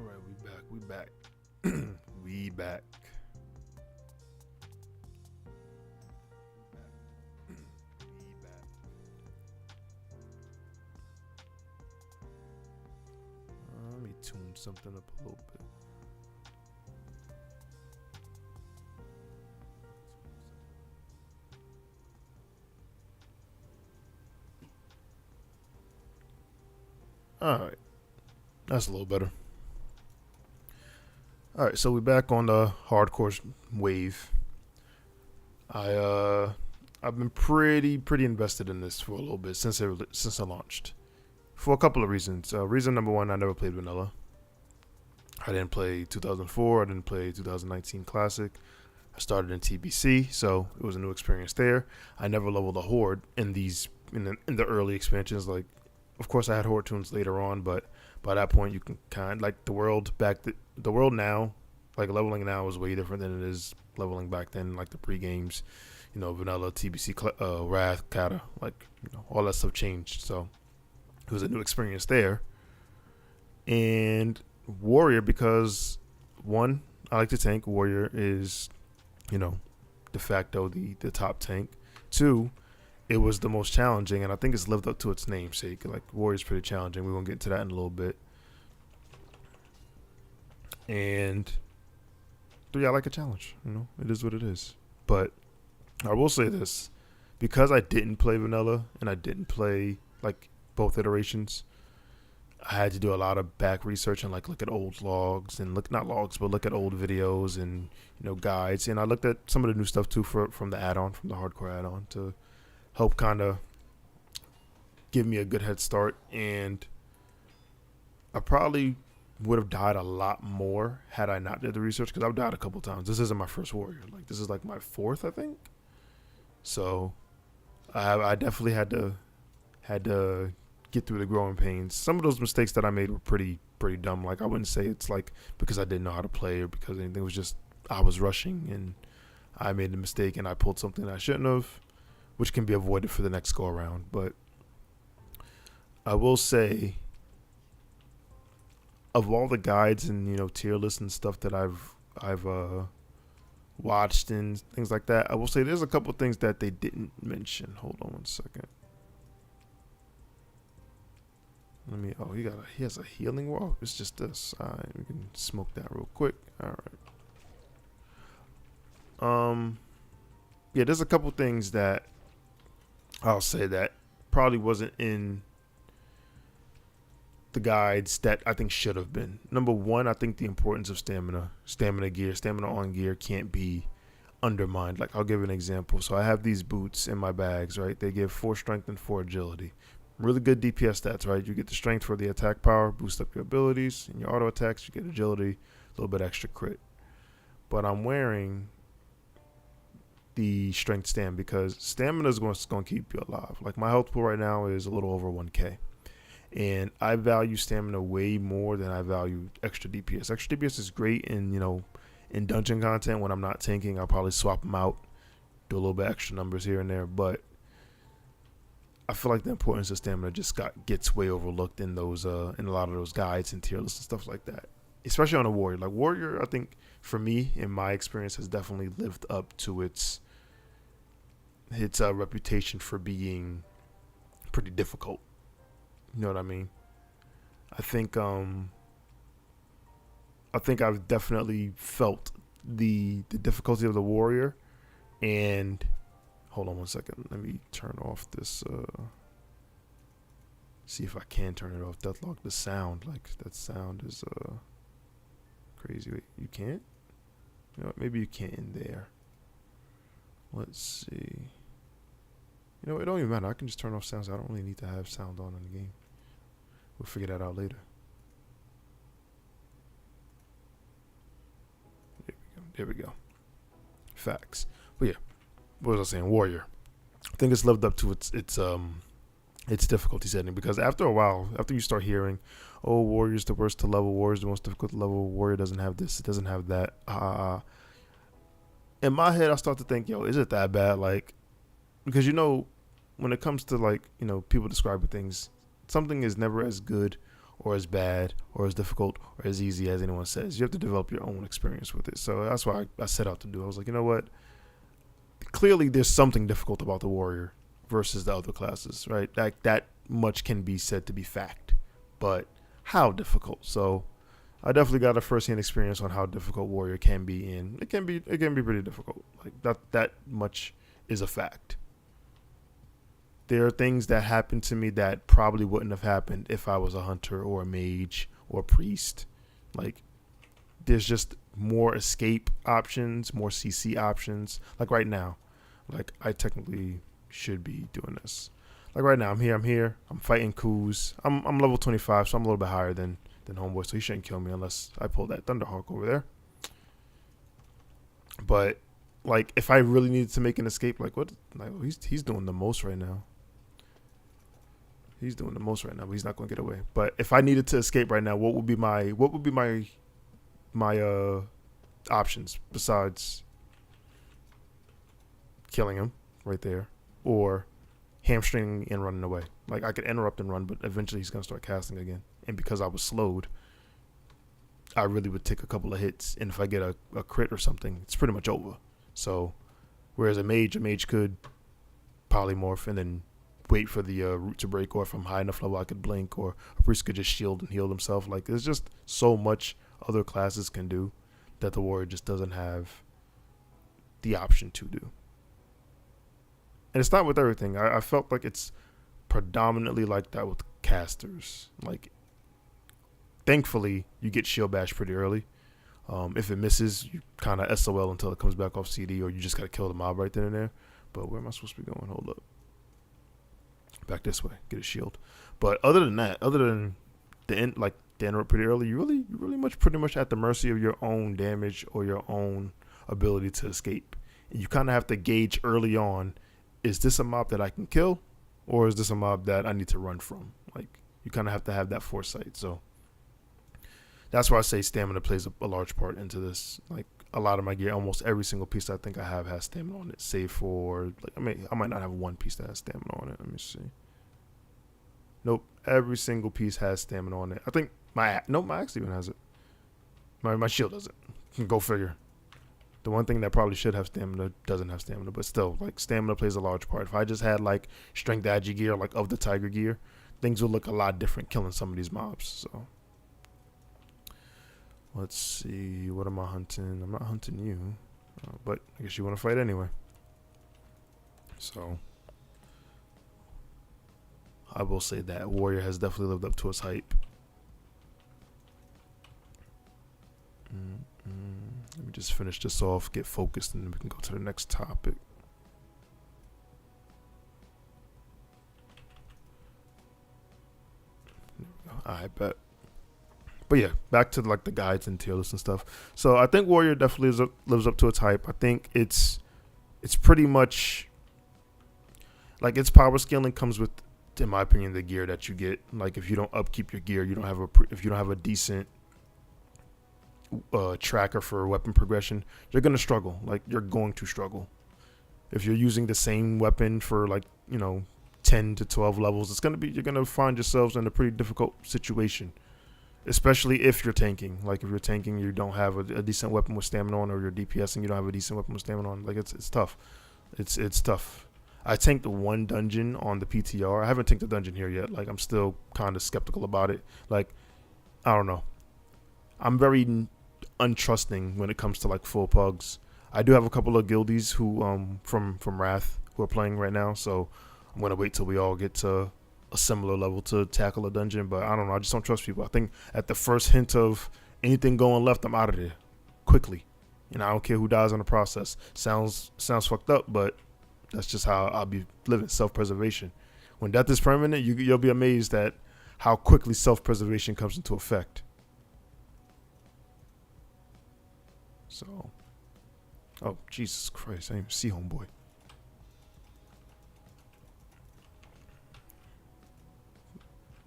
right, we back. We back. We back. Let me tune something up a little bit. All right, that's a little better. All right, so we're back on the hardcore wave. I I've been pretty invested in this for a little bit since I launched, for a couple of reasons. Reason number one, I never played vanilla. I didn't play 2004. I didn't play 2019 Classic. I started in TBC, so it was a new experience there. I never leveled a horde in the early expansions. Like, of course, I had horde tunes later on, but by that point, you can like the world the world now, like leveling now is way different than it is leveling back then. Like the pre games, vanilla, TBC, Wrath, Kata, like all that stuff changed. So it was a new experience there. And Warrior, because one, I like to tank. Warrior is, de facto the top tank. Two, it was the most challenging, and I think it's lived up to its namesake. Like Warrior's pretty challenging. We're gonna get to that in a little bit. And three, I like a challenge. It is what it is. But I will say this, because I didn't play vanilla and I didn't play like both iterations, I had to do a lot of back research and like look at old logs and look at old videos and guides. And I looked at some of the new stuff too from the add-on, from the hardcore add-on, to help kind of give me a good head start. And I probably would have died a lot more had I not did the research, because I've died a couple times. This isn't my first warrior. Like, this is like my fourth, I think. So I definitely had to get through the growing pains. Some of those mistakes that I made were pretty dumb. Like, I wouldn't say it's like because I didn't know how to play or because anything. It was just I was rushing and I made a mistake and I pulled something I shouldn't have, which can be avoided for the next go around. But I will say, of all the guides and tier lists and stuff that I've watched and things like that, I will say there's a couple things that they didn't mention. Hold on one second. He has a healing wall. It's just this. All right, we can smoke that real quick. All right. Yeah, there's a couple things that I'll say that probably wasn't in the guides that I think should have been. Number one, I think the importance of stamina on gear can't be undermined. Like, I'll give an example. So I have these boots in my bags, right? They give 4 strength and 4 agility. Really good DPS stats, right? You get the strength for the attack power, boost up your abilities, and your auto attacks, you get agility, a little bit extra crit. But I'm wearing the strength stam because stamina is going to keep you alive. Like, my health pool right now is a little over 1k. And I value stamina way more than I value extra DPS. Extra DPS is great in dungeon content. When I'm not tanking, I'll probably swap them out, do a little bit extra numbers here and there. But I feel like the importance of stamina just gets way overlooked in those in a lot of those guides and tier lists and stuff like that. Especially on a warrior. Like, warrior, I think for me, in my experience, has definitely lived up to its reputation for being pretty difficult. You know what I mean? I think I've definitely felt the difficulty of the warrior. And hold on one second. Let me turn off this. See if I can turn it off. Deathlock. The sound, like that sound is crazy. Wait, you can't? Maybe you can't in there. Let's see. It don't even matter. I can just turn off sounds. I don't really need to have sound on in the game. We'll figure that out later. There we go. Facts. But yeah, what was I saying? Warrior. I think it's lived up to its difficulty setting, because after a while, after you start hearing, oh, Warrior's the worst to level, Warrior's the most difficult to level, Warrior doesn't have this, it doesn't have that. In my head, I start to think, is it that bad? Like, because when it comes to like people describing things, something is never as good or as bad or as difficult or as easy as anyone says. You have to develop your own experience with it. So that's why I set out to do. I was like, you know what? Clearly, there's something difficult about the warrior versus the other classes, right? That much can be said to be fact, but how difficult? So I definitely got a first-hand experience on how difficult warrior can be, and it can be pretty difficult. Like that much is a fact. There are things that happen to me that probably wouldn't have happened if I was a hunter or a mage or a priest. Like, there's just more escape options, more CC options. Like right now, like I technically should be doing this. Like right now, I'm here. I'm fighting coups. I'm level 25, so I'm a little bit higher than homeboy, so he shouldn't kill me unless I pull that Thunderhawk over there. But like, if I really needed to make an escape, like what? Like he's doing the most right now. He's doing the most right now, but he's not going to get away. But if I needed to escape right now, what would be my options besides killing him right there or hamstringing and running away? Like, I could interrupt and run, but eventually he's going to start casting again. And because I was slowed, I really would take a couple of hits. And if I get a crit or something, it's pretty much over. So, whereas a mage could polymorph and then wait for the root to break, or if I'm high enough level, I could blink, or a priest could just shield and heal himself. Like, there's just so much other classes can do that the warrior just doesn't have the option to do. And it's not with everything. I felt like it's predominantly like that with casters. Like, thankfully, you get shield bash pretty early. If it misses, you kind of SOL until it comes back off CD, or you just got to kill the mob right then and there. But where am I supposed to be going? Hold up. Back this way. Get a shield. But other than that, other than the end, like the interrupt pretty early, you really pretty much at the mercy of your own damage or your own ability to escape. And you kind of have to gauge early on, is this a mob that I can kill, or is this a mob that I need to run from? Like, you kind of have to have that foresight. So that's why I say stamina plays a large part into this. Like, a lot of my gear, almost every single piece I think I have has stamina on it, save for, like, I might not have one piece that has stamina on it. Let me see. Nope, every single piece has stamina on it. I think my axe even has it. My shield doesn't. Go figure. The one thing that probably should have stamina doesn't have stamina, but still, like, stamina plays a large part. If I just had, like, strength agi gear, like, of the tiger gear, things would look a lot different killing some of these mobs. So let's see, what am I hunting? I'm not hunting you, but I guess you want to fight anyway. So I will say that warrior has definitely lived up to its hype. Let me just finish this off, get focused, and then we can go to the next topic. I bet. But yeah, back to like the guides and tier lists and stuff. So I think warrior definitely lives up to its hype. I think it's pretty much like its power scaling comes with, in my opinion, the gear that you get. Like, if you don't upkeep your gear, if you don't have a decent tracker for weapon progression, you're gonna struggle. Like, you're going to struggle. If you're using the same weapon for, like, 10 to 12 levels, you're gonna find yourselves in a pretty difficult situation. Especially if you're tanking. Like, if you're tanking, you don't have a decent weapon with stamina on, or you're DPSing, you don't have a decent weapon with stamina on. Like, it's tough. It's tough. I tanked the one dungeon on the PTR. I haven't tanked the dungeon here yet. Like, I'm still kind of skeptical about it. Like, I don't know. I'm very untrusting when it comes to, like, full pugs. I do have a couple of guildies who from Wrath who are playing right now, so I'm gonna wait till we all get to a similar level to tackle a dungeon. But I don't know, I just don't trust people. I think at the first hint of anything going left, I'm out of there quickly. I don't care who dies in the process. Sounds fucked up, but that's just how I'll be living. Self-preservation. When death is permanent, you'll be amazed at how quickly self-preservation comes into effect. So, oh, Jesus Christ, I didn't even see homeboy.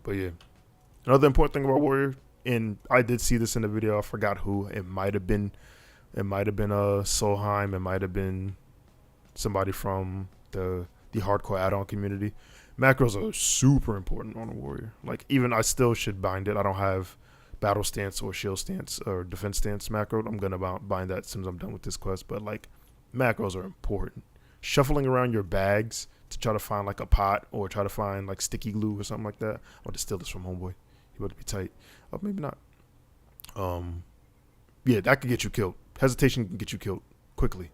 But yeah, another important thing about warrior, and I did see this in the video, I forgot who. It might have been Solheim, it might have been somebody from the hardcore add-on community. Macros are super important on a warrior. Like, even I still should bind it. I don't have battle stance or shield stance or defense stance macro. I'm gonna bind that as soon as I'm done with this quest. But like, macros are important. Shuffling around your bags to try to find like a pot or try to find like sticky glue or something like that. I want to steal this from homeboy. He about to be tight. Oh, maybe not. Yeah, that could get you killed. Hesitation can get you killed quickly.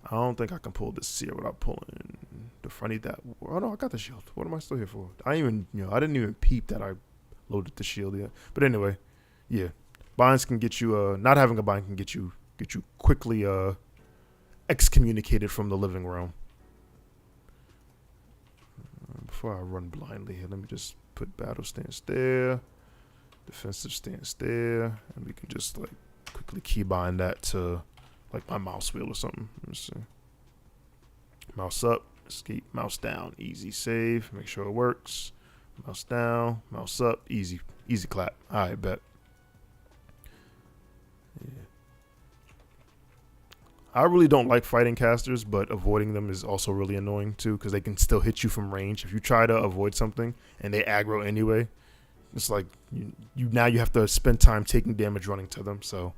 I don't think I can pull this seer without pulling the front of that. Oh no, I got the shield. What am I still here for? I didn't even peep that I loaded the shield yet. But anyway, yeah, binds can get you. Not having a bind can get you quickly excommunicated from the living realm. Before I run blindly here, let me just put battle stance there, defensive stance there, and we can just like quickly keybind that to like my mouse wheel or something. Let me see. Mouse up, escape, mouse down, easy save, make sure it works. Mouse down, mouse up, easy clap. I bet. Yeah. I really don't like fighting casters, but avoiding them is also really annoying too, because they can still hit you from range. If you try to avoid something and they aggro anyway, it's like you have to spend time taking damage running to them. So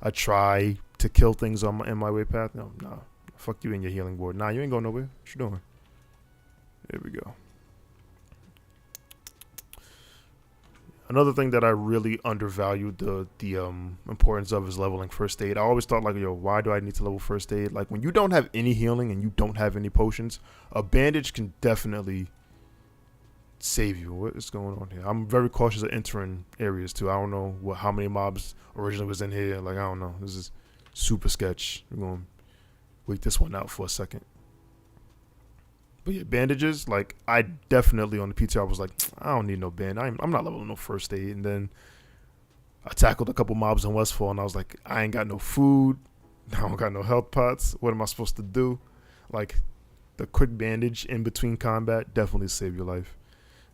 I try to kill things in my way path. No, fuck you and your healing board. Nah, you ain't going nowhere. What you doing? There we go. Another thing that I really undervalued the importance of is leveling first aid. I always thought like, yo, why do I need to level first aid? Like, when you don't have any healing and you don't have any potions, a bandage can definitely save you. What is going on here? I'm very cautious of entering areas too. I don't know how many mobs originally was in here. Like, I don't know. This is super sketch. We're gonna wait this one out for a second. But yeah, bandages, like, I definitely on the PTR was like, I don't need no band. I'm not leveling no first aid. And then I tackled a couple mobs in Westfall, and I was like, I ain't got no food. I don't got no health pots. What am I supposed to do? Like, the quick bandage in between combat definitely save your life.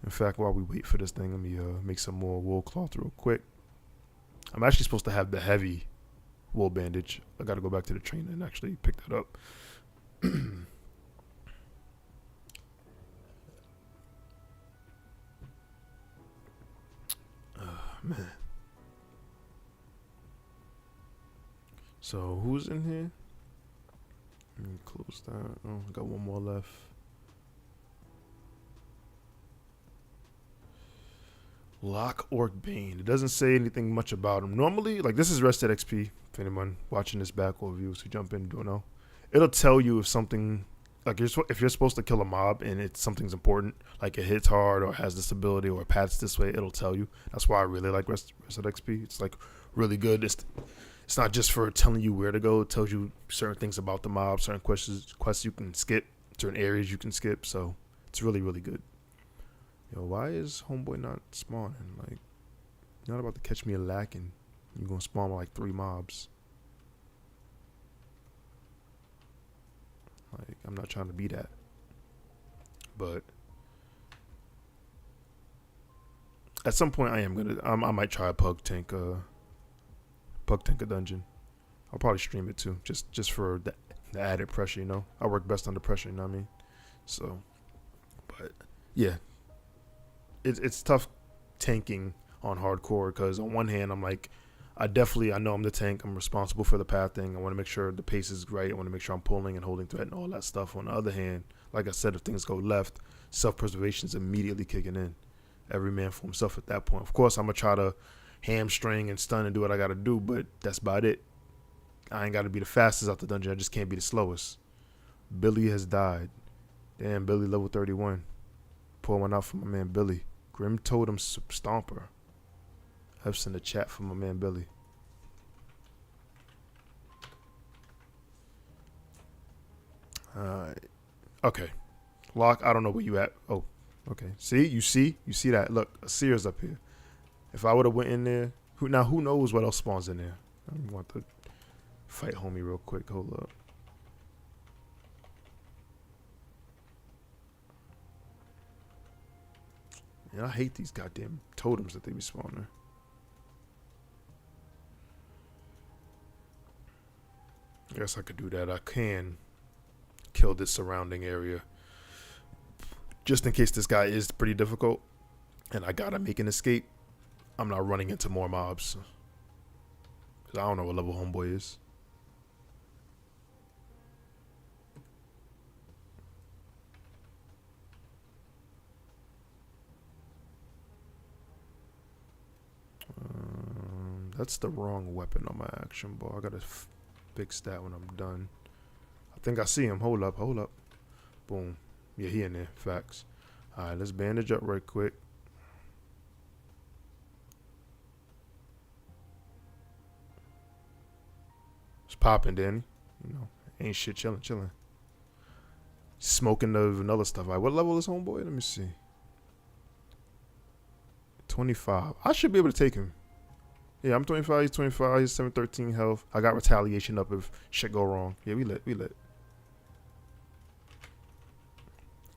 In fact, while we wait for this thing, let me make some more wool cloth real quick. I'm actually supposed to have the heavy wool bandage. I got to go back to the trainer and actually pick that up. Man. So who's in here? Let me close that. Oh, I got one more left. Lock Orc Bane. It doesn't say anything much about him. Normally, like, this is Rested XP. If anyone watching this back overview, so jump in, don't know. It'll tell you if something, like, if you're supposed to kill a mob and something's important, like it hits hard or has this ability or paths this way, it'll tell you. That's why I really like Rested XP. It's like really good. It's not just for telling you where to go. It tells you certain things about the mob, certain quests you can skip, certain areas you can skip. So it's really, really good. Yo, why is homeboy not spawning? Like, you're not about to catch me lacking. You're gonna spawn with like 3 mobs. Like, I'm not trying to be that. But at some point I might try a pug tank a dungeon. I'll probably stream it too, just for the added pressure, you know. I work best under pressure, you know what I mean? So, but yeah. It's tough tanking on hardcore, because on one hand I'm like, I know I'm the tank, I'm responsible for the path thing, I want to make sure the pace is right, I want to make sure I'm pulling and holding threat and all that stuff. On the other hand, like I said, if things go left, self-preservation is immediately kicking in. Every man for himself at that point. Of course, I'm gonna try to hamstring and stun and do what I gotta do, but that's about it. I ain't gotta be the fastest out the dungeon, I just can't be the slowest. Billy has died. Damn, Billy level 31. Pour one out for my man Billy. Grim Totem Stomper. F's in the chat for my man Billy. Alright. Okay. Lock, I don't know where you at. Oh, okay. See? You see that? Look, a Seer's up here. If I would have went in there, who knows what else spawns in there? I want to fight homie real quick. Hold up. And I hate these goddamn totems that they be spawning. I guess I could do that. I can kill this surrounding area. just in case this guy is pretty difficult and I gotta make an escape, I'm not running into more mobs. Cause I don't know what level homeboy is. That's the wrong weapon on my action bar. I gotta fix that when I'm done. I think I see him. Hold up, hold up. Boom. Yeah, he in there. Facts. Alright, let's bandage up right quick. It's popping, Danny. You know, ain't shit, chilling, chilling. Smoking the vanilla stuff. Alright, what level is homeboy? Let me see. 25. I should be able to take him. Yeah, I'm 25, he's 25, he's 713 health. I got retaliation up if shit go wrong. Yeah, we lit, we lit.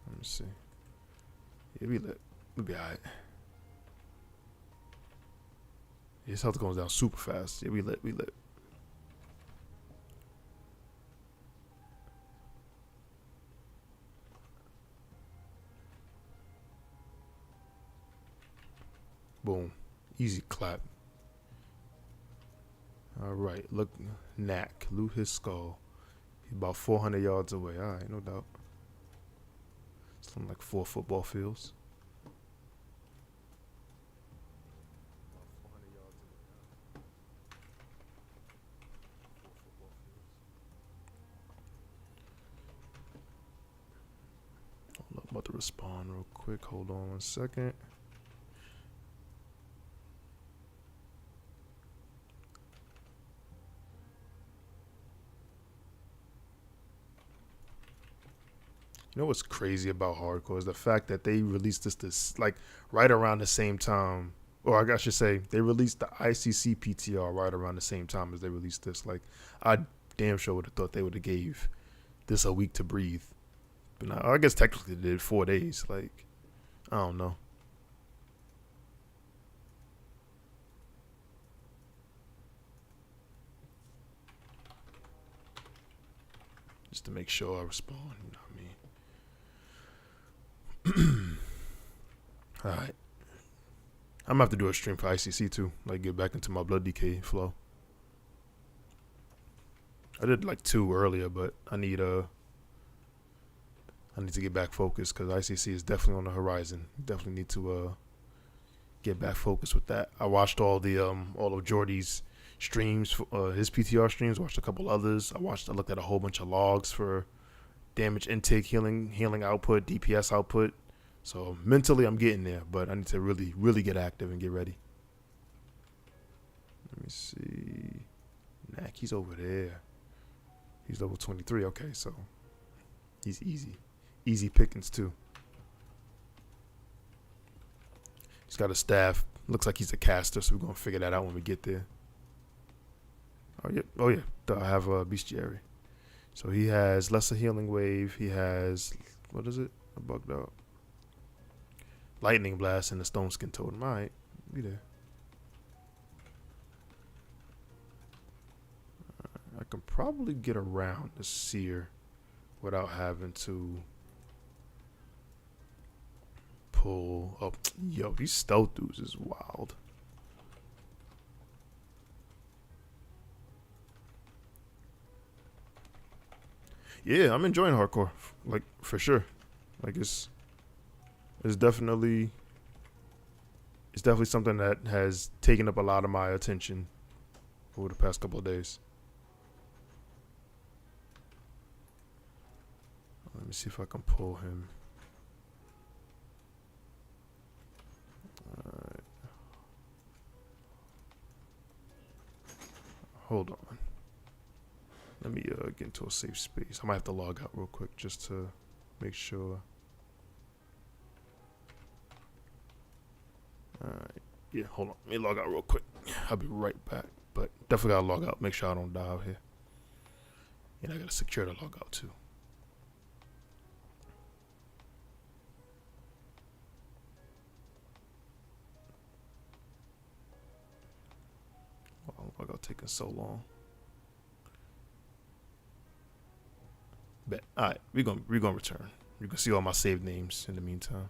Let me see. Yeah, we lit. We'll be alright. His health goes down super fast. Yeah, we lit, we lit. Boom. Easy clap. Alright, look, Knack, loot his skull. He's about 400 yards away. Alright, no doubt. Something like 4 football fields. Hold up, I'm about to respond real quick. Hold on 1 second. You know what's crazy about hardcore is the fact that they released this like right around the same time, or I should say they released the ICC PTR right around the same time as they released this. Like I damn sure would have thought they would have gave this a week to breathe, but now, I guess technically they did 4 days. Like I don't know. Just to make sure I respond, you know what I mean? Alright. I'm gonna have to do a stream for ICC too. Like get back into my blood decay flow. I did like 2 earlier, but I need to get back focused because ICC is definitely on the horizon. Definitely need to get back focused with that. I watched all of Jordy's streams, his PTR streams. Watched a couple others. I looked at a whole bunch of logs for damage intake, healing output, DPS output. So mentally I'm getting there, but I need to really get active and get ready. Let me see. Knack, he's over there. He's level 23. Okay, so he's easy pickings too. He's got a staff. Looks like he's a caster, so we're gonna figure that out when we get there. Oh yeah. I have a bestiary. So he has lesser healing wave. He has, what is it? I bugged out. Lightning blast and the stone skin totem. Alright, be there. I can probably get around the seer without having to pull up. Yo, these stealth dudes is wild. Yeah, I'm enjoying hardcore, like for sure. Like it's definitely something that has taken up a lot of my attention over the past couple of days. Let me see if I can pull him. Hold on. Let me get into a safe space. I might have to log out real quick just to make sure. Alright. Yeah, hold on. Let me log out real quick. I'll be right back. But definitely gotta log out. Make sure I don't die out here. And I gotta secure the log out too. Oh, log out taking so long. Bet. Alright, we're gonna return. You can see all my saved names in the meantime.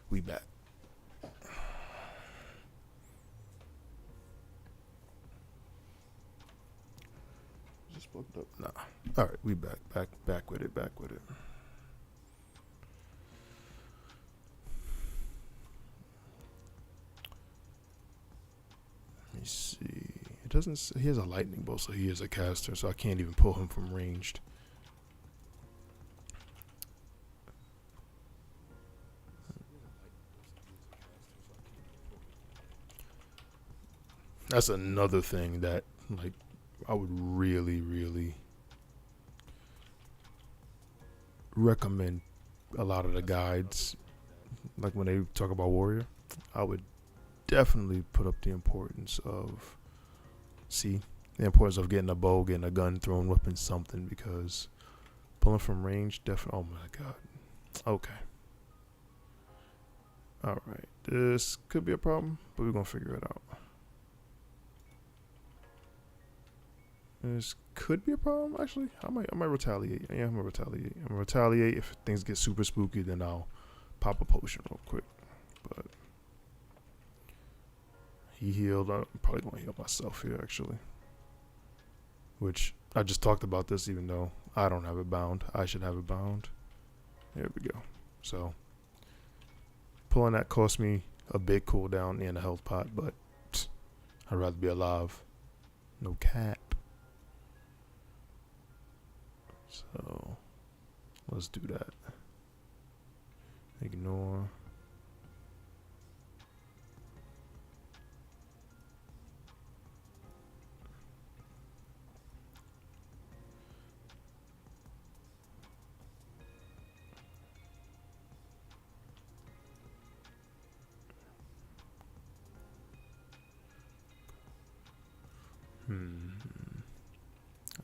We back. Just plugged up. Nah. All right, we back with it. Back with it. Let me see. It doesn't. He has a lightning bolt, so he is a caster. So I can't even pull him from ranged. That's another thing that, like, I would really, really recommend a lot of the guides. Like when they talk about warrior, I would definitely put up the importance of the importance of getting a bow, getting a gun, throwing weapons, something, because pulling from range definitely. Oh my god. Okay. All right. This could be a problem, but we're gonna figure it out. This could be a problem, actually. I might retaliate. Yeah, I'm gonna retaliate. I'm gonna retaliate. If things get super spooky, then I'll pop a potion real quick. But he healed. I'm probably gonna heal myself here, actually. Which I just talked about this, even though I don't have it bound. I should have it bound. There we go. So pulling that cost me a big cooldown and a health pot, but I'd rather be alive. No cap. So let's do that. Ignore.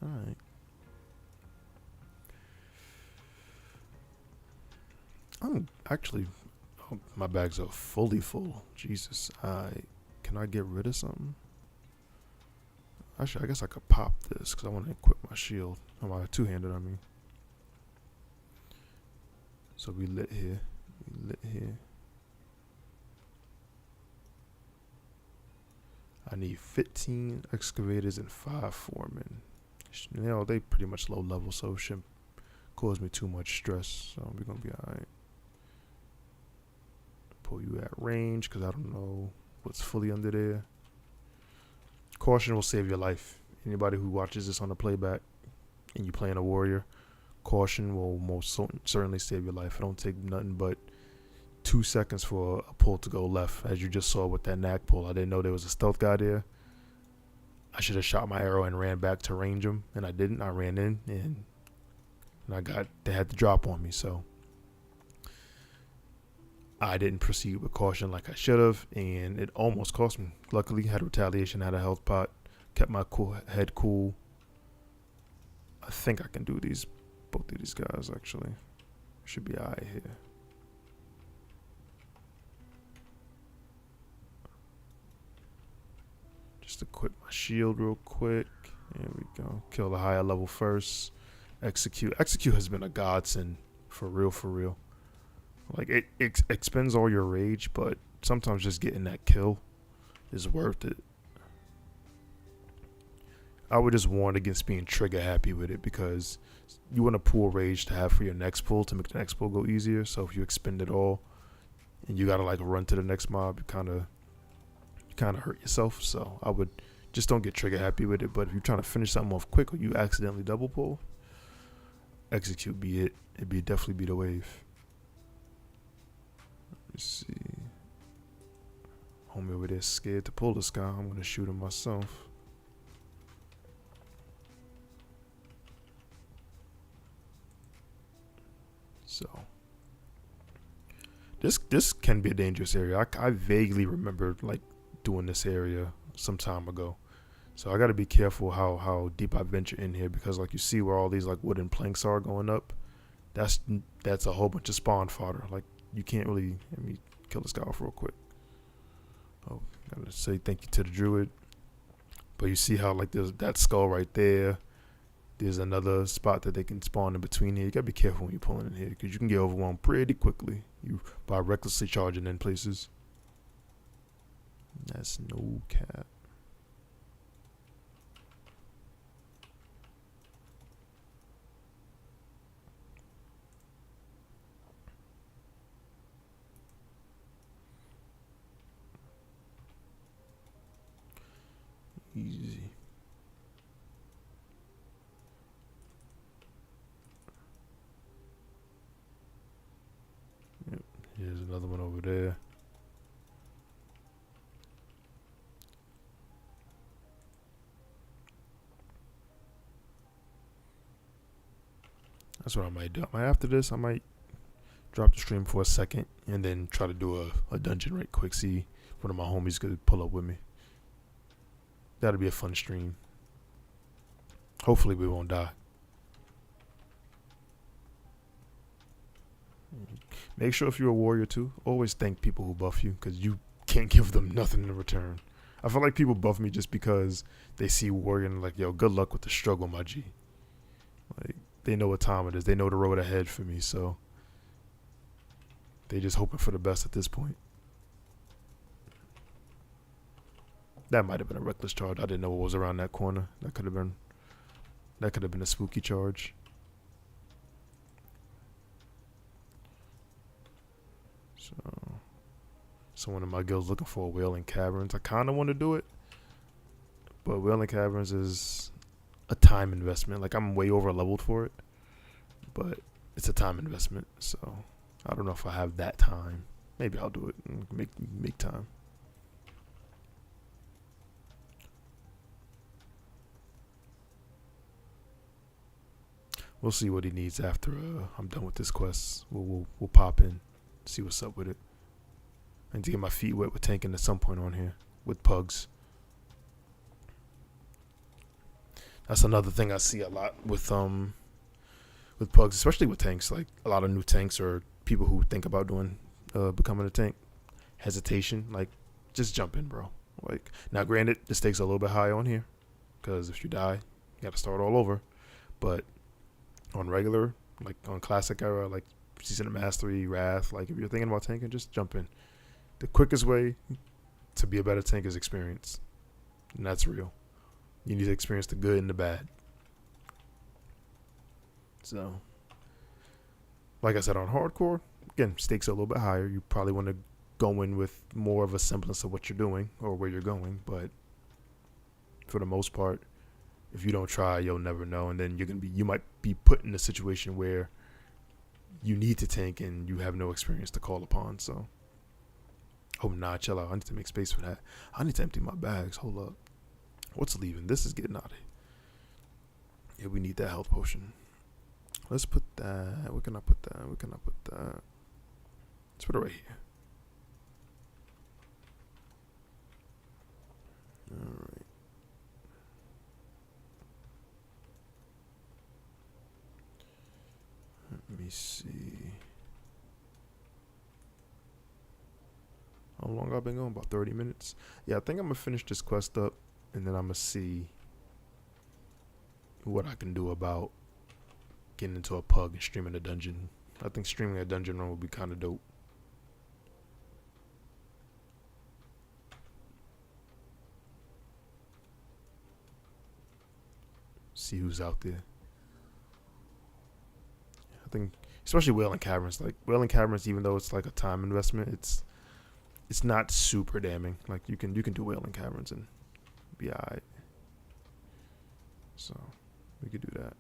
All right. I'm actually, my bags are fully full. Jesus, can I get rid of something? Actually, I guess I could pop this because I want to equip my shield. Oh, my two-handed, I mean. So we lit here. I need 15 excavators and 5 foremen. You know, they pretty much low level, so it shouldn't cause me too much stress. So we're gonna be alright. Pull you at range because I don't know what's fully under there. Caution will save your life. Anybody who watches this on the playback and you playing a warrior, caution will most certainly save your life. It don't take nothing but 2 seconds for a pull to go left, as you just saw with that knack pull. I didn't know there was a stealth guy there. I should have shot my arrow and ran back to range him, and I didn't. I ran in, and they had the drop on me, so I didn't proceed with caution like I should have, and it almost cost me. Luckily, had retaliation, had a health pot, kept my head cool. I think I can do both of these guys, actually. Should be alright here. Just Just equip my shield real quick. There we go. Kill the higher level first. Execute. Execute has been a godsend. For real, for real. Like, it expends all your rage, but sometimes just getting that kill is worth it. I would just warn against being trigger happy with it, because you want to pool rage to have for your next pull to make the next pull go easier. So if you expend it all and you gotta like run to the next mob, you kind of hurt yourself. So I would just don't get trigger happy with it. But if you're trying to finish something off quick or you accidentally double pull, execute be it. It'd be definitely be the wave. Let me see. Homie over there scared to pull this guy. I'm gonna shoot him myself. So this can be a dangerous area. I vaguely remember like doing this area some time ago. So I got to be careful how deep I venture in here, because like you see where all these like wooden planks are going up. That's a whole bunch of spawn fodder. Like you can't really. Let me kill this guy off real quick. Oh, gotta say thank you to the druid. But you see how like there's that skull right there. There's another spot that they can spawn in between here. You gotta be careful when you're pulling in here, because you can get overwhelmed pretty quickly. By recklessly charging in places. That's no cap. Easy. Yep. Here's another one over there. That's what I might do. After this, I might drop the stream for a second and then try to do a dungeon right quick. See if one of my homies could pull up with me. That'll be a fun stream. Hopefully we won't die. Make sure if you're a warrior too, always thank people who buff you, because you can't give them nothing in return. I feel like people buff me just because they see warrior and like, yo, good luck with the struggle, my G. Like, they know what time it is. They know the road ahead for me, so they just hoping for the best at this point. That might have been a reckless charge. I didn't know what was around that corner. That could have been a spooky charge. So someone in my guild's looking for a Wailing Caverns. I kind of want to do it, but Wailing Caverns is a time investment. Like, I'm way over leveled for it, but it's a time investment. So I don't know if I have that time. Maybe I'll do it and make time. We'll see what he needs after I'm done with this quest. We'll pop in, see what's up with it. I need to get my feet wet with tanking at some point on here with pugs. That's another thing I see a lot with pugs, especially with tanks. Like, a lot of new tanks or people who think about doing becoming a tank. Hesitation, like, just jump in, bro. Like, now granted, the stakes are a little bit high on here, because if you die, you got to start all over. But on regular, like on classic era, like Season of Mastery, Wrath, like if you're thinking about tanking, just jump in. The quickest way to be a better tank is experience, and that's real. You need to experience the good and the bad. So, like I said, on hardcore, again, stakes are a little bit higher. You probably want to go in with more of a semblance of what you're doing or where you're going, but for the most part, if you don't try, you'll never know, and then you might be put in a situation where you need to tank and you have no experience to call upon. So, oh nah, chill out. I need to make space for that. I need to empty my bags. Hold up. What's leaving? This is getting out of here. Yeah, we need that health potion. Let's put that. Where can I put that? Where can I put that? Let's put it right here. All right. Let me see. How long I've been going? About 30 minutes. Yeah, I think I'm gonna finish this quest up and then I'm gonna see what I can do about getting into a pug and streaming a dungeon. I think streaming a dungeon run would be kind of dope. See who's out there. I think, especially Wailing Caverns. Like Wailing Caverns, even though it's like a time investment, it's not super damning. Like you can do Wailing Caverns and be alright. So we could do that.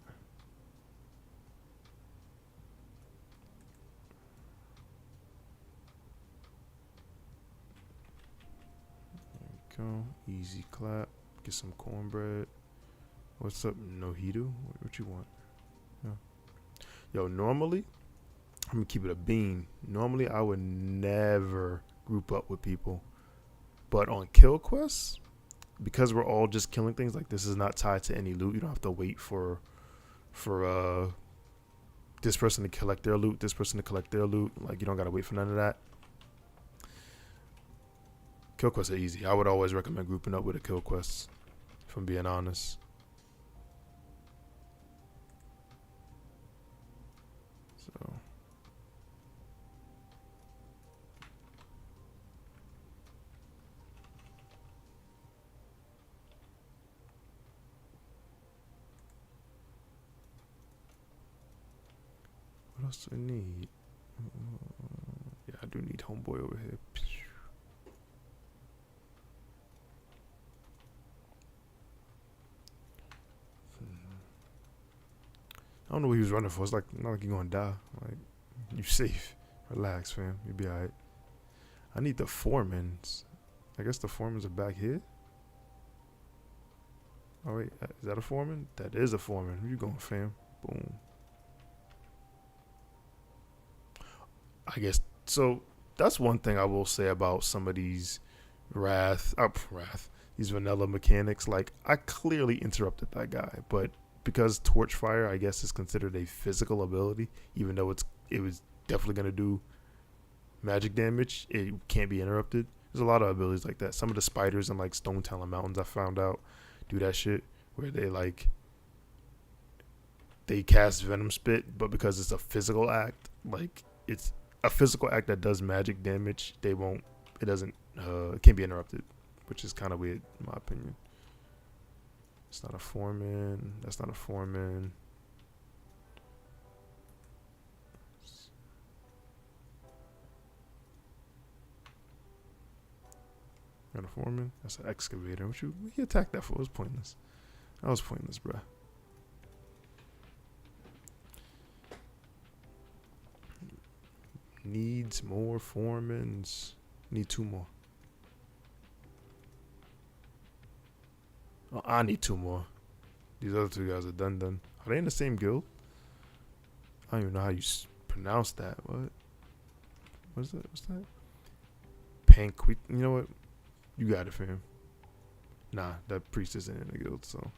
There we go. Easy clap. Get some cornbread. What's up, Nohidu? What you want? Yo, normally, I'm gonna keep it a bean. Normally, I would never group up with people, but on kill quests, because we're all just killing things, like this is not tied to any loot. You don't have to wait for this person to collect their loot, this person to collect their loot. Like you don't gotta wait for none of that. Kill quests are easy. I would always recommend grouping up with a kill quest, if I'm being honest. So what else do I need? Yeah, I do need homeboy over here. I don't know what he was running for. It's like not like you're gonna die. Like you safe. Relax, fam. You'll be alright. I need the foremans. I guess the foremans are back here. Oh wait, is that a foreman? That is a foreman. Where you going, fam? Boom. I guess so. That's one thing I will say about some of these these vanilla mechanics. Like I clearly interrupted that guy, but because Torchfire, I guess, is considered a physical ability, even though it was definitely gonna do magic damage, it can't be interrupted. There's a lot of abilities like that. Some of the spiders in like Stone Talon Mountains, I found out, do that shit where they cast Venom Spit, but because it's a physical act, like it's a physical act that does magic damage, it can't be interrupted, which is kind of weird in my opinion. It's not a foreman. That's not a foreman. Not a foreman. That's an excavator. What you attacked that for? It was pointless. That was pointless, bruh. Needs more foremans. Need 2 more. Oh, I need 2 more. These other 2 guys are done. Are they in the same guild? I don't even know how you pronounce that. What's that? Panquit. You know what? You got it, fam. Nah, that priest isn't in the guild, so.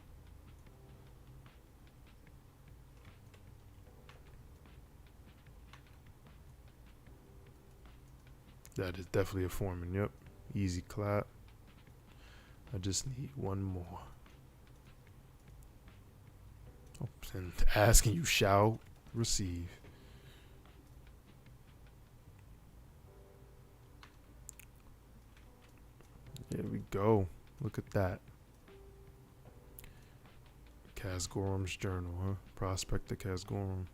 That is definitely a foreman. Yep. Easy clap. I just need 1 more. Oh, and ask and you shall receive. There we go. Look at that. Kazgorum's journal, huh? Prospector Kazgorum.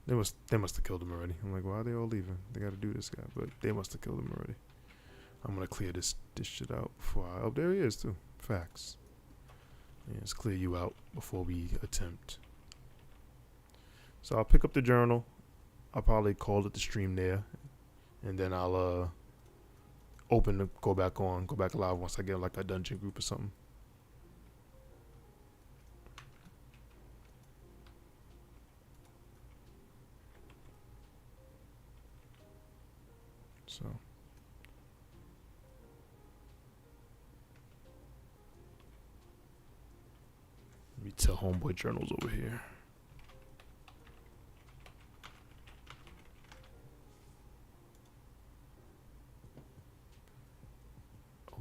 They must have killed him already. I'm like, why are they all leaving? They got to do this guy, but they must have killed him already. I'm gonna clear this shit out before oh, there he is too. Facts. Yeah, let's clear you out before we attempt. So I'll pick up the journal. I'll probably call it the stream there, and then I'll go back live once I get like a dungeon group or something. So let me tell homeboy journals over here.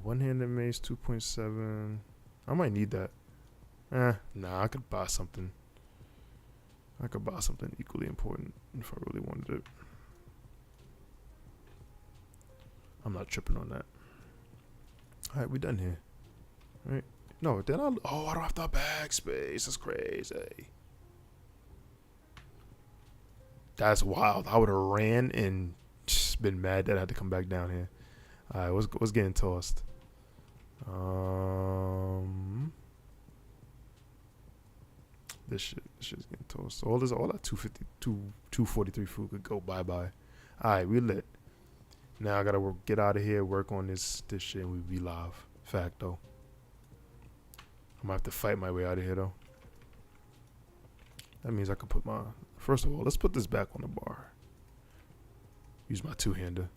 One-handed mace, 2.7. I might need that. Nah, I could buy something. I could buy something equally important if I really wanted it. I'm not tripping on that. Alright, we done here. Alright. No, then I don't have the bag space. That's crazy. That's wild. I would have ran and just been mad that I had to come back down here. Alright, what's getting tossed? This shit's getting tossed. All that 250, 243 food could go bye-bye. Alright, we lit. Now I gotta get out of here, work on this shit, and we be live. Fact though. I'm gonna have to fight my way out of here though. That means I can put my, first of all, let's put this back on the bar. Use my two-hander.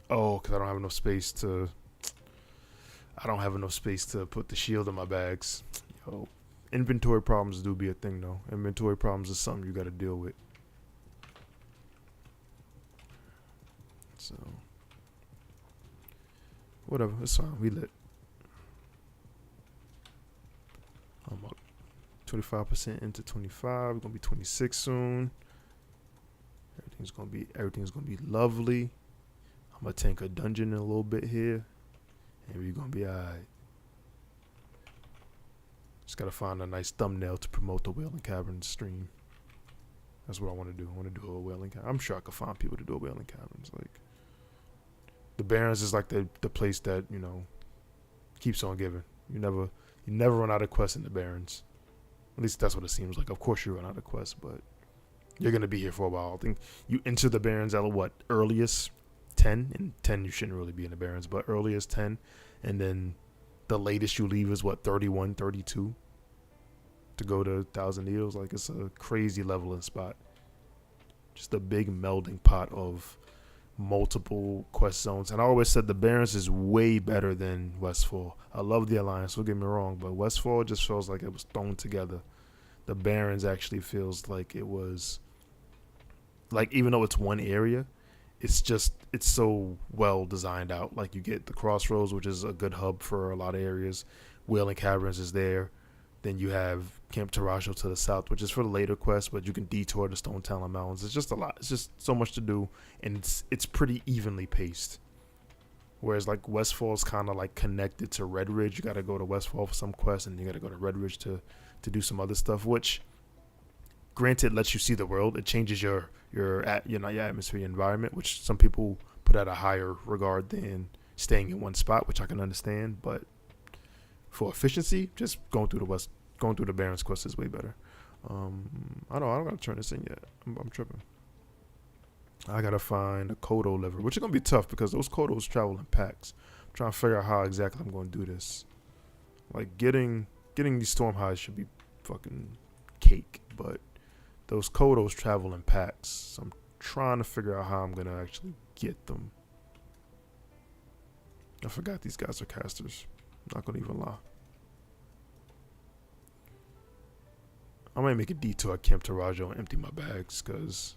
Oh, because I don't have enough space to put the shield in my bags. Yo, inventory problems do be a thing though. Inventory problems is something you gotta deal with. So, whatever, it's fine, we lit. I'm up 25% into 25. We're gonna be 26 soon. Everything's gonna be lovely. I'm gonna tank a dungeon in a little bit here, and we're gonna be alright. Just gotta find a nice thumbnail to promote the Whaling Cavern stream. That's what I want to do. I want to do a Whaling Cavern. I'm sure I could find people to do a Whaling Caverns. Like, the Barrens is like the place that, you know, keeps on giving. You never run out of quests in the Barrens. At least that's what it seems like. Of course you run out of quests, but you're gonna be here for a while. I think you enter the Barrens at what, earliest 10? And 10 you shouldn't really be in the Barrens, but earliest 10, and then the latest you leave is what, 31, 32 to go to 1,000 Needles. Like, it's a crazy leveling spot. Just a big melding pot of multiple quest zones. And I always said the Barrens is way better than Westfall. I love the Alliance, don't get me wrong, but Westfall just feels like it was thrown together. The Barrens actually feels like it was, like, even though it's one area, it's so well designed out. Like, you get the Crossroads, which is a good hub for a lot of areas. Whaling Caverns is there. Then you have Camp Tarajo to the south, which is for the later quests, but you can detour the Stone Talon Mountains. It's just a lot. It's just so much to do, and it's pretty evenly paced. Whereas, like, Westfall's kind of like connected to Red Ridge. You got to go to Westfall for some quests, and you got to go to Red Ridge to do some other stuff, which, granted, lets you see the world. It changes your atmosphere, your environment, which some people put at a higher regard than staying in one spot, which I can understand. But for efficiency, just going through the Barrens quest is way better. I don't gotta turn this in yet. I'm tripping. I gotta find a Kodo lever, which is gonna be tough because those Kodos travel in packs. I'm trying to figure out how exactly I'm gonna do this. Like, getting these storm highs should be fucking cake, but those Kodos travel in packs, so I'm trying to figure out how I'm gonna actually get them. I forgot these guys are casters. Not gonna even lie. I might make a detour at Camp Tarajo and empty my bags, because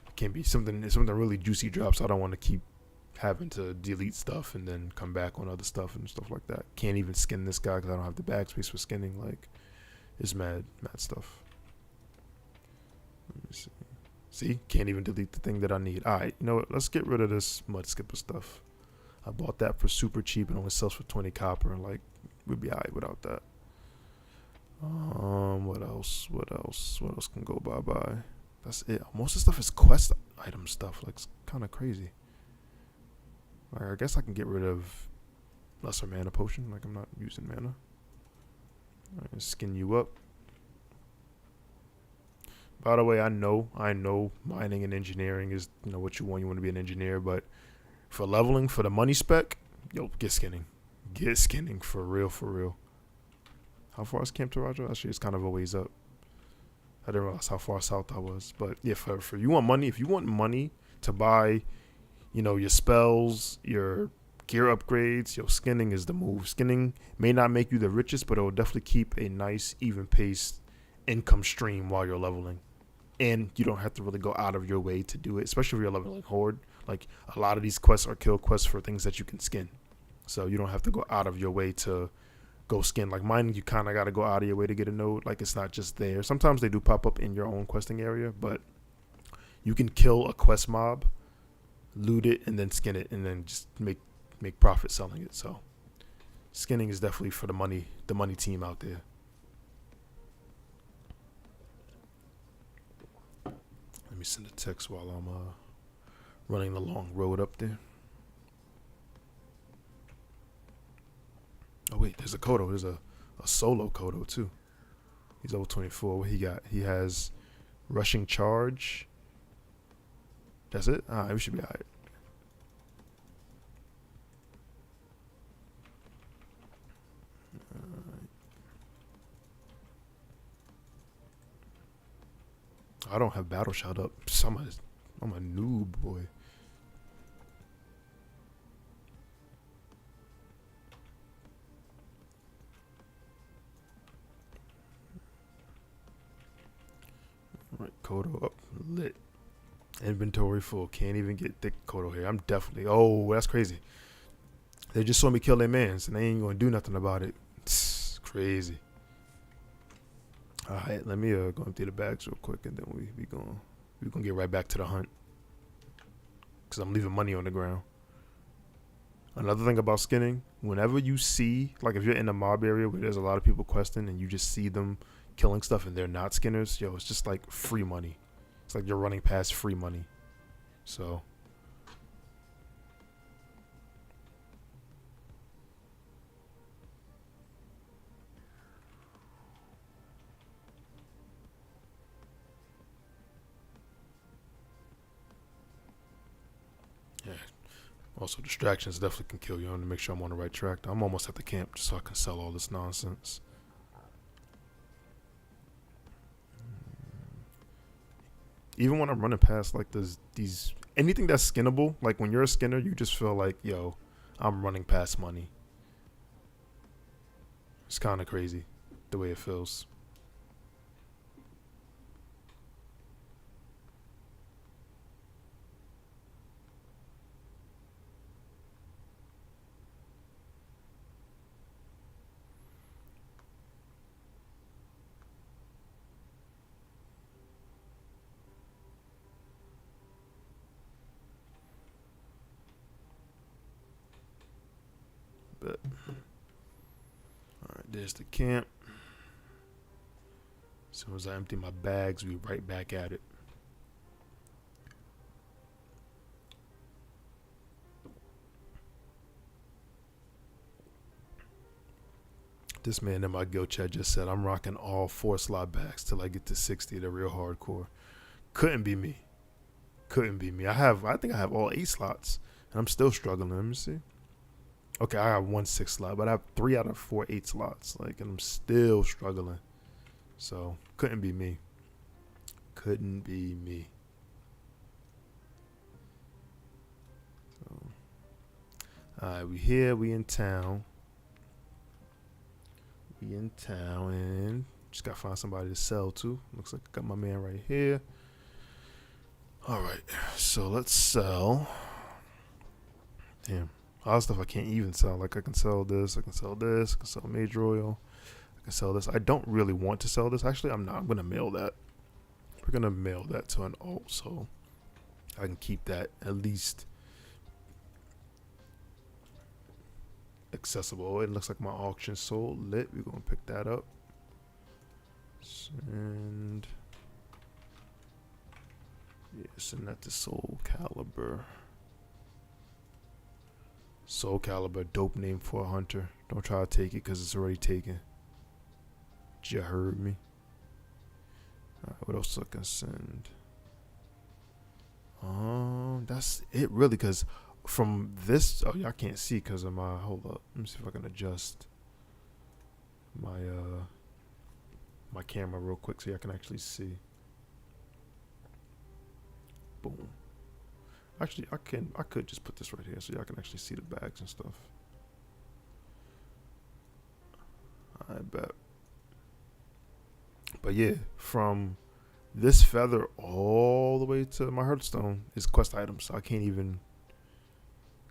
it can be something really juicy drops. I don't want to keep having to delete stuff and then come back on other stuff and stuff like that. Can't even skin this guy because I don't have the bag space for skinning. Like, it's mad stuff. Let me see. See, can't even delete the thing that I need. All right, you know what? Let's get rid of this mud skipper stuff. I bought that for super cheap and only sells for 20 copper, and like, we'd be alright without that. What else? What else can go bye-bye? That's it. Most of the stuff is quest item stuff. Like, it's kind of crazy. Like, I guess I can get rid of lesser mana potion. Like, I'm not using mana. Alright, skin you up. By the way, I know mining and engineering is, you know, what you want. You want to be an engineer, but for leveling, for the money spec, yo, get skinning. Get skinning for real. How far is Camp Tarajo? Actually, it's kind of a ways up. I didn't realize how far south I was. But yeah, for you want money, if you want money to buy, you know, your spells, your gear upgrades, your skinning is the move. Skinning may not make you the richest, but it will definitely keep a nice, even paced income stream while you're leveling. And you don't have to really go out of your way to do it, especially if you're leveling Horde. Like a lot of these quests are kill quests for things that you can skin, so you don't have to go out of your way to go skin. Like mine, you kind of got to go out of your way to get a node. Like it's not just there. Sometimes they do pop up in your own questing area, but you can kill a quest mob, loot it, and then skin it, and then just make profit selling it. So skinning is definitely for the money team out there. Let me send a text while I'm running the long road up there. Oh wait, there's a Kodo. There's a solo Kodo too. He's level 24. What he got? He has rushing charge. That's it? We should be alright. I don't have battle shout up. I'm a noob, boy. Right, Kodo up, lit. Inventory full. Can't even get thick Kodo here. I'm definitely. Oh, that's crazy. They just saw me kill their mans, and they ain't gonna do nothing about it. It's crazy. All right, let me go empty the bags real quick, and then we gonna get right back to the hunt. Cause I'm leaving money on the ground. Another thing about skinning, whenever you see, like if you're in a mob area where there's a lot of people questing, and you just see them killing stuff and they're not skinners, yo, it's just like free money. It's like you're running past free money. So yeah. Also, distractions definitely can kill you. I want to make sure I'm on the right track. I'm almost at the camp just so I can sell all this nonsense. Even when I'm running past like these anything that's skinnable, like when you're a skinner, you just feel like, yo, I'm running past money. It's kind of crazy the way it feels. But all right, there's the camp. As soon as I empty my bags, we right back at it. This man in my guild chat just said I'm rocking all 4 slot bags till I get to 60. The real hardcore. Couldn't be me. Couldn't be me. I think I have all 8 slots, and I'm still struggling. Let me see. Okay, I have 1 6 slot, but I have 3 out of 4 8 slots. Like, and I'm still struggling. So couldn't be me. Couldn't be me. So, all right, we here. We in town. We in town, and just gotta find somebody to sell to. Looks like I got my man right here. All right, so let's sell. Damn, all the stuff I can't even sell. Like I can sell this, I can sell this, I can sell major oil, I can sell this. I don't really want to sell this. Actually, I'm not. I'm gonna mail that. We're gonna mail that to an alt, so I can keep that at least accessible. It looks like my auction sold. Lit. We're gonna pick that up. And yeah, send that to Soul Calibur. Soul Calibur, dope name for a hunter. Don't try to take it because it's already taken. You heard me. Alright, what else I can send? That's it really, because from this, oh y'all can't see because of my, hold up, let me see if I can adjust my my camera real quick so y'all can actually see. Boom. Actually, I could just put this right here so y'all can actually see the bags and stuff. I bet. But yeah, from This feather all the way to my Hearthstone is quest items, so I can't even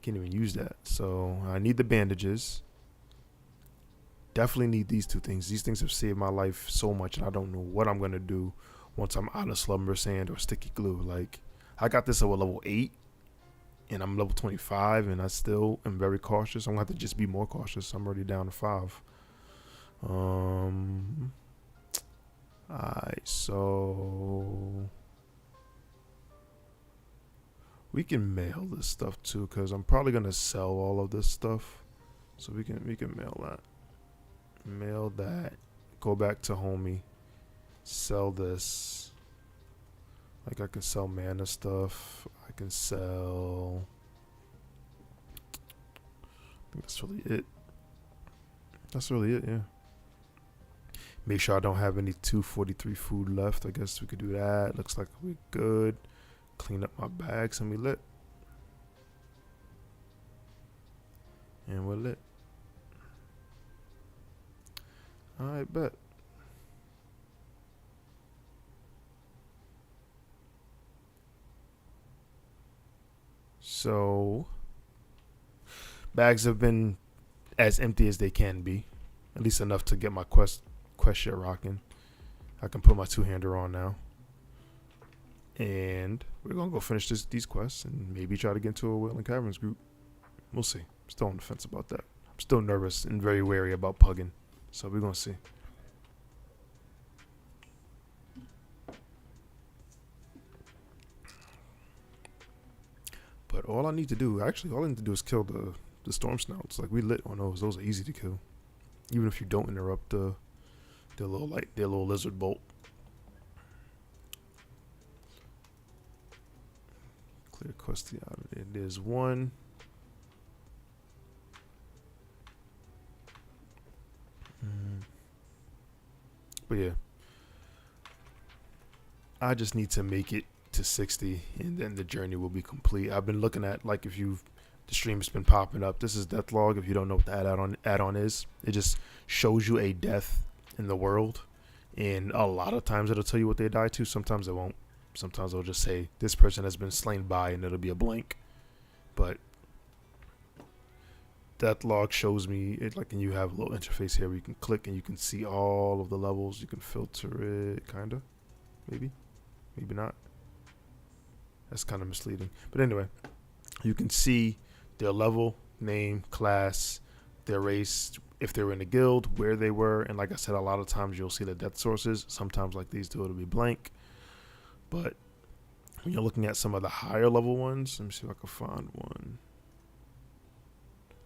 use that. So I need the bandages. Definitely need these two things. These things have saved my life so much, and I don't know what I'm gonna do once I'm out of slumber sand or sticky glue. Like, I got this at level 8, and I'm level 25, and I still am very cautious. I'm gonna have to just be more cautious. I'm already down to 5. Alright, so we can mail this stuff too, because I'm probably gonna sell all of this stuff. So we can mail that. Mail that. Go back to homie. Sell this. Like, I can sell mana stuff. I can sell. I think that's really it. That's really it, yeah. Make sure I don't have any 243 food left. I guess we could do that. Looks like we're good. Clean up my bags and we lit. And we're lit. Alright, bet. So, bags have been as empty as they can be. At least enough to get my quest shit rocking. I can put my two-hander on now. And we're going to go finish these quests and maybe try to get into a Wailing Caverns group. We'll see. I'm still on the fence about that. I'm still nervous and very wary about pugging. So we're going to see. But all I need to do is kill the storm snouts. Like, we lit on those. Those are easy to kill. Even if you don't interrupt their little lizard bolt. Clear quest out of there. There's one. But yeah, I just need to make it to 60, and then the journey will be complete. I've been looking at, like, the stream's been popping up. This is Deathlog. If you don't know what the add-on is, it just shows you a death in the world, and a lot of times it'll tell you what they died to. Sometimes it won't. Sometimes it'll just say this person has been slain by, and it'll be a blank. But Deathlog shows me it, like, and you have a little interface here where you can click and you can see all of the levels. You can filter it, kinda, maybe not. That's kind of misleading. But anyway, you can see their level, name, class, their race, if they were in a guild, where they were, and like I said, a lot of times you'll see the death sources. Sometimes, like these two, it'll be blank. But when you're looking at some of the higher level ones, let me see if I can find one.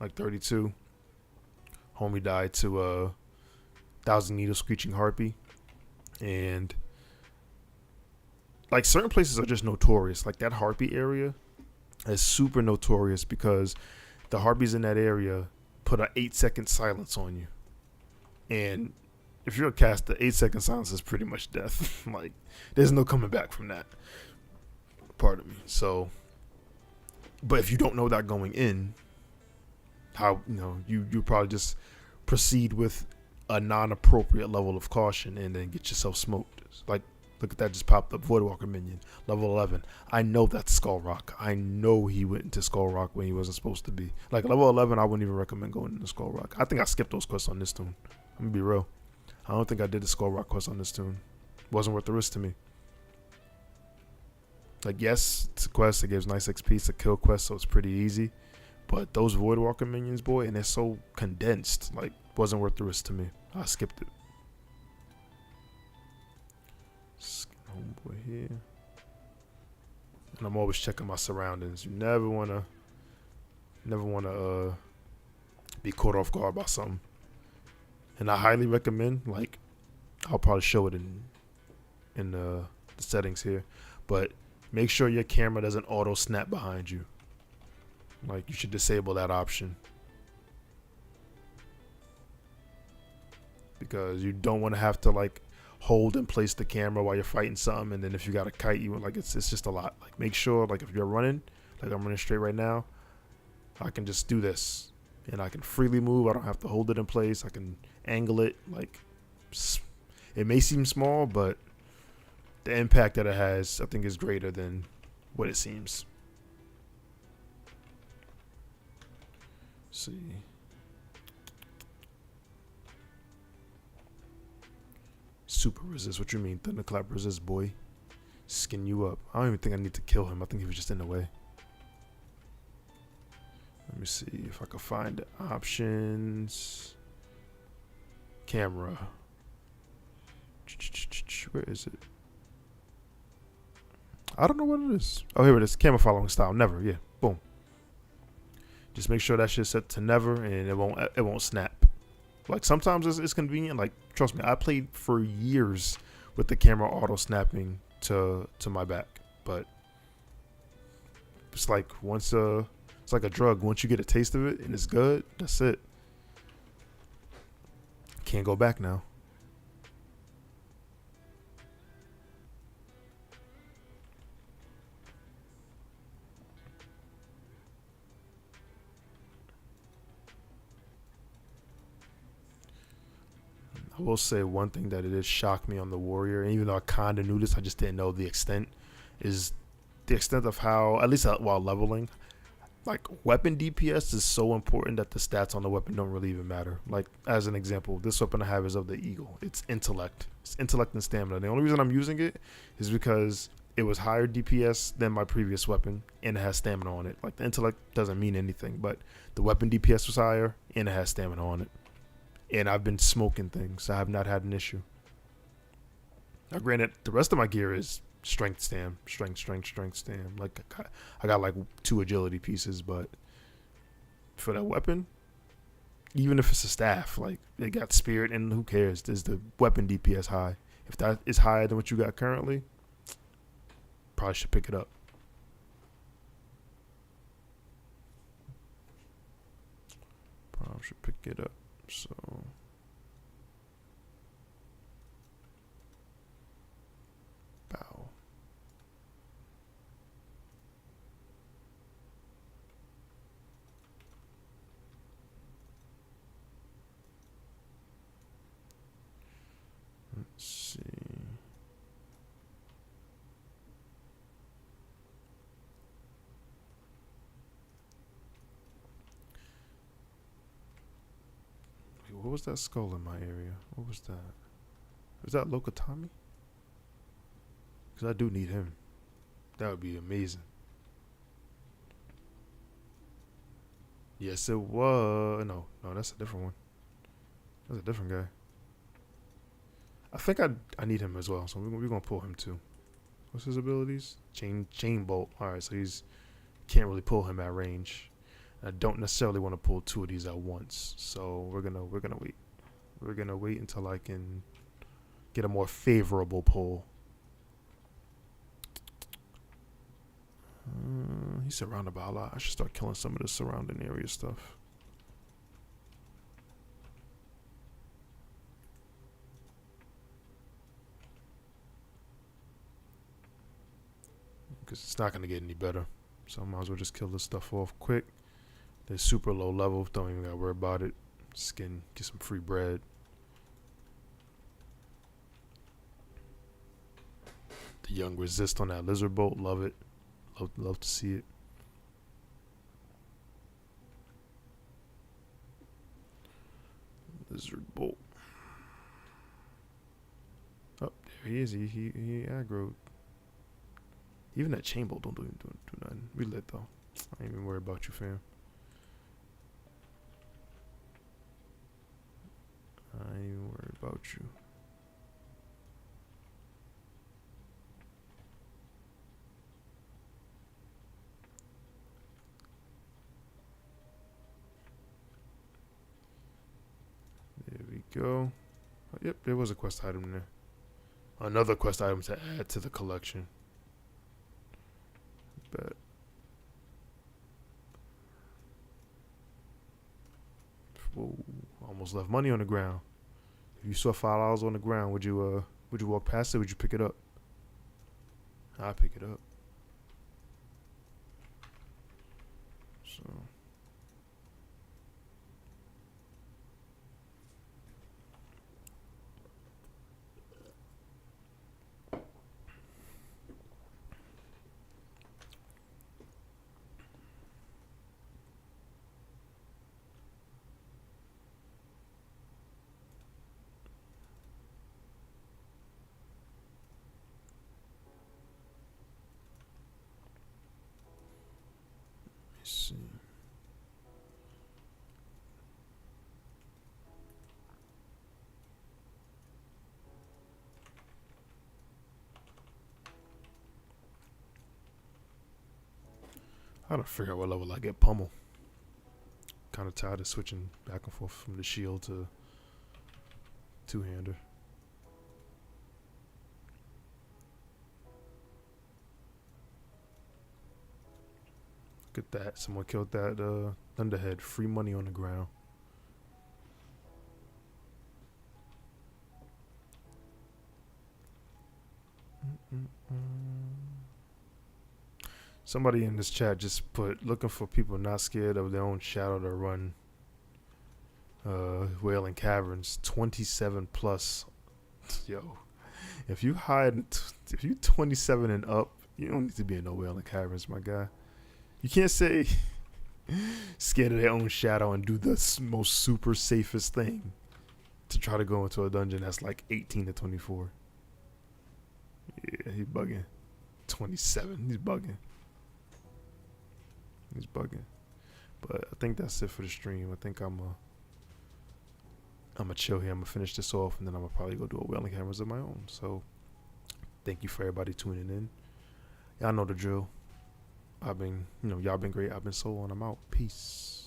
Like 32. Homie died to a 1,000 needle screeching harpy. And like, certain places are just notorious. Like, that harpy area is super notorious because the harpies in that area put an 8-second silence on you. And if you're a caster, 8-second silence is pretty much death. Like, there's no coming back from that. Pardon me. So, but if you don't know that going in, how, you probably just proceed with a non-appropriate level of caution and then get yourself smoked. Like, look at that, just popped up. Voidwalker minion, level 11. I know that's Skull Rock. I know he went into Skull Rock when he wasn't supposed to be. Like, level 11, I wouldn't even recommend going into Skull Rock. I think I skipped those quests on this tune. I'm gonna be real. I don't think I did the Skull Rock quest on this tune. Wasn't worth the risk to me. Like, yes, it's a quest. It gives nice XP. It's a kill quest, so it's pretty easy. But those Voidwalker minions, boy, and they're so condensed. Like, wasn't worth the risk to me. I skipped it. Homeboy here. And I'm always checking my surroundings. You never wanna be caught off guard by something. And I highly recommend, like, I'll probably show it in the settings here, but make sure your camera doesn't auto snap behind you. Like, you should disable that option, because you don't want to have to, like, hold and place the camera while you're fighting something, and then if you got a kite, you like, it's just a lot. Like, make sure, like, if you're running, like I'm running straight right now, I can just do this and I can freely move. I don't have to hold it in place. I can angle it. Like, it may seem small, but the impact that it has, I think, is greater than what it seems. Let's see. Super resist. What you mean? Thunderclap resist, boy. Skin you up. I don't even think I need to kill him. I think he was just in the way. Let me see if I can find the options. Camera. Where is it? I don't know what it is. Oh, here it is. Camera following style. Never. Yeah. Boom. Just make sure that shit's set to never, and it won't snap. Like sometimes it's convenient. Like trust me, I played for years with the camera auto snapping to my back, but it's like it's like a drug. Once you get a taste of it and it's good, that's it. Can't go back now. I will say one thing that it did shock me on the warrior, and even though I kind of knew this, I just didn't know the extent, is the extent of how, at least while leveling, like weapon DPS is so important that the stats on the weapon don't really even matter. Like as an example, this weapon I have is of the eagle. It's intellect. It's intellect and stamina. The only reason I'm using it is because it was higher DPS than my previous weapon and it has stamina on it. Like the intellect doesn't mean anything, but the weapon DPS was higher and it has stamina on it. And I've been smoking things. I have not had an issue. Now, granted, the rest of my gear is strength stam. Strength stam. Like, I got like 2 agility pieces, but for that weapon, even if it's a staff, like, it got spirit, and who cares? Is the weapon DPS high? If that is higher than what you got currently, probably should pick it up. Probably should pick it up. So bow. Let's see. What was that skull in my area? What was that? Was that Lokatami? Because I do need him. That would be amazing. Yes, it was. No, that's a different one. That's a different guy. I think I need him as well, so we're gonna pull him too. What's his abilities? Chain bolt. All right, so he's can't really pull him at range. I don't necessarily want to pull 2 of these at once, so we're gonna wait. We're gonna wait until I can get a more favorable pull. He's surrounded by a lot. I should start killing some of the surrounding area stuff. Because it's not gonna get any better, so I might as well just kill this stuff off quick. They're super low level, don't even gotta worry about it. Skin, get some free bread. The young resist on that lizard bolt, love it. Love to see it. Lizard bolt. Oh, there he is. He aggroed. Even that chain bolt don't do nothing. We lit though. I ain't even worried about you, fam. I ain't even worried about you. There we go. Oh, yep, there was a quest item there. Another quest item to add to the collection. Bet. Whoa, almost left money on the ground. If you saw $5 on the ground, would you walk past it? Would you pick it up? I'd pick it up. So I gotta figure out what level I get pummel. Kind of tired of switching back and forth from the shield to two-hander. Look at that. Someone killed that thunderhead. Free money on the ground. Somebody in this chat just put, looking for people not scared of their own shadow to run Wailing Caverns 27 plus. Yo, if you 27 and up, you don't need to be in no Wailing Caverns, my guy. You can't say scared of their own shadow and do the most super safest thing to try to go into a dungeon that's like 18 to 24. Yeah, he's bugging. 27, he's bugging. He's bugging. But I think that's it for the stream. I think I'm gonna chill here. I'm gonna finish this off, and then I'm gonna probably go do a Wailing Caverns of my own. So thank you for everybody tuning in. Y'all know the drill. Y'all been great. I've been Soul, and I'm out. Peace.